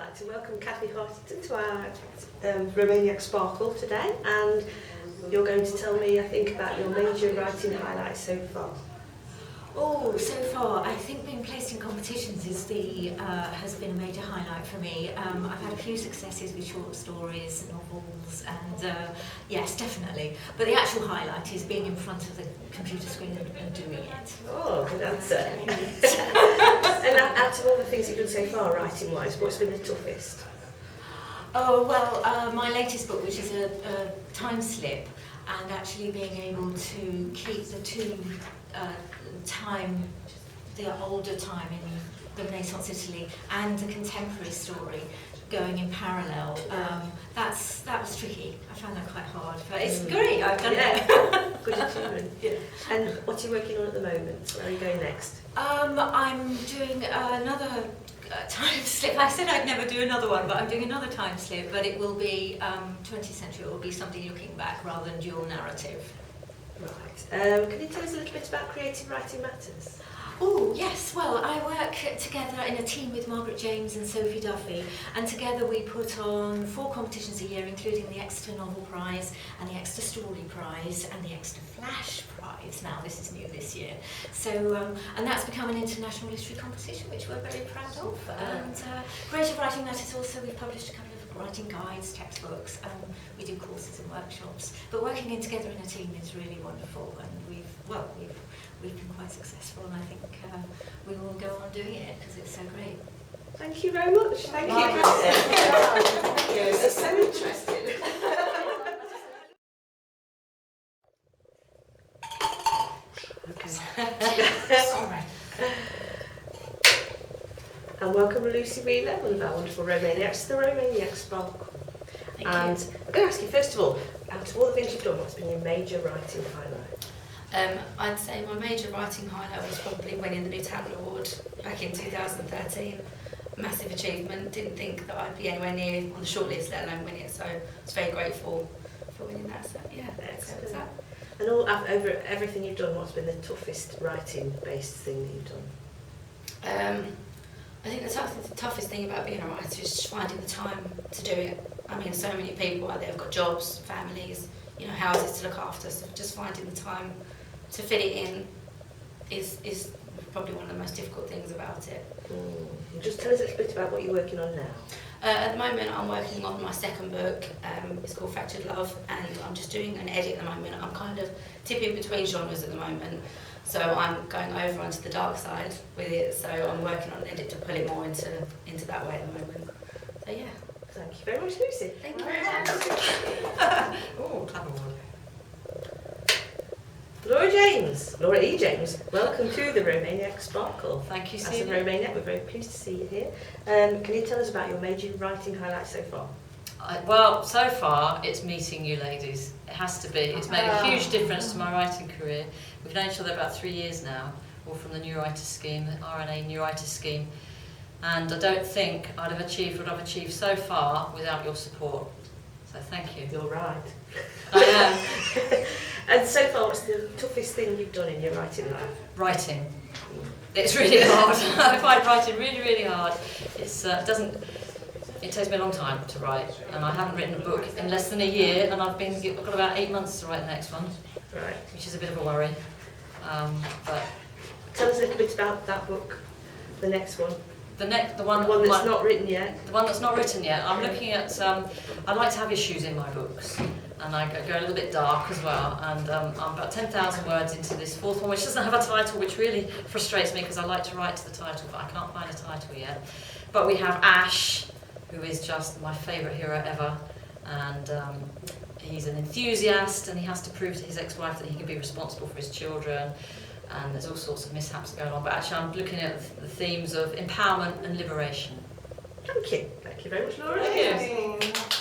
like to welcome Cathie Hartigan to our Romaniacs Sparkle today, and you're going to tell me, I think, about your major writing highlights so far. Oh, so far, I think being placed in competitions is has been a major highlight for me. I've had a few successes with short stories, novels, and yes, definitely. But the actual highlight is being in front of the computer screen and doing it. Oh, good answer. And out of all the things you've done so far, writing-wise, what's been the toughest? Oh, well, my latest book, which is a time slip, and actually being able to keep the two the older time in the Renaissance Italy and the contemporary story going in parallel. That was tricky. I found that quite hard, but it's great. I've done it. Good achievement. Yeah. And what are you working on at the moment? Where are you going next? I'm doing another time slip. I said I'd never do another one, but I'm doing another time slip. But it will be 20th century. It will be something looking back rather than dual narrative. Right. Can you tell us a little bit about Creative Writing Matters? Oh, yes. Well, I work together in a team with Margaret James and Sophie Duffy, and together we put on 4 competitions a year, including the Exeter Novel Prize and the Exeter Story Prize and the Exeter Flash Prize. Now, this is new this year. So, and that's become an international literary competition, which we're very proud of. And Creative Writing Matters also, we've published a couple of writing guides, textbooks, we do courses and workshops. But working in together in a team is really wonderful, and we've been quite successful, and I think we will go on doing it because it's so great. Thank you very much. Thank you. Thank you. It's so interesting. Okay. Sorry. And welcome Lucie Wheeler, one of our wonderful Romaniacs, to the Romaniacs Sparkle. Thank and you. I'm going to ask you, first of all, out of all the things you've done, what's been your major writing highlight? I'd say my major writing highlight was probably winning the New Talent Award back in 2013. Massive achievement. Didn't think that I'd be anywhere near on the shortlist, let alone win it. So I was very grateful for winning that. So yeah, Excellent. that. And all over everything you've done, what's been the toughest writing-based thing that you've done? I think the toughest thing about being a writer is just finding the time to do it. I mean, so many people out there have got jobs, families, houses to look after. So just finding the time to fit it in is probably one of the most difficult things about it. Just tell us a little bit about what you're working on now. At the moment, I'm working on my second book. It's called Fractured Love, and I'm just doing an edit at the moment. I'm kind of tipping between genres at the moment. So I'm going over onto the dark side with it, so I'm working on an edit to pull it more into that way at the moment. So yeah. Thank you very much, Lucie. Thank you very much. Oh, clever one. Laura E. James, welcome to the Romaniacs Sparkle. Thank you, As a Stephen. Romaniac, we're very pleased to see you here. Can you tell us about your major writing highlights so far? Well, so far it's meeting you ladies. It has to be. It's made a huge difference to my writing career. We've known each other about 3 years now, all from the New Writer Scheme, the RNA New Writer Scheme. And I don't think I'd have achieved what I've achieved so far without your support. So thank you. You're right. I am. And so far, what's the toughest thing you've done in your writing life? Writing. It's really hard. I find writing really, really hard. It takes me a long time to write, and I haven't written a book in less than a year, and I've got about 8 months to write the next one, Right. which is a bit of a worry. But Tell us a little bit about that book, the next one. the one that's not written yet. The one that's not written yet. I'm looking at. I like to have issues in my books, and I go a little bit dark as well. And I'm about 10,000 words into this 4th one, which doesn't have a title, which really frustrates me because I like to write to the title, but I can't find a title yet. But we have Ash, who is just my favourite hero ever, and he's an enthusiast, and he has to prove to his ex-wife that he can be responsible for his children, and there's all sorts of mishaps going on. But actually I'm looking at the themes of empowerment and liberation. Thank you. Thank you very much, Laura. Thank you.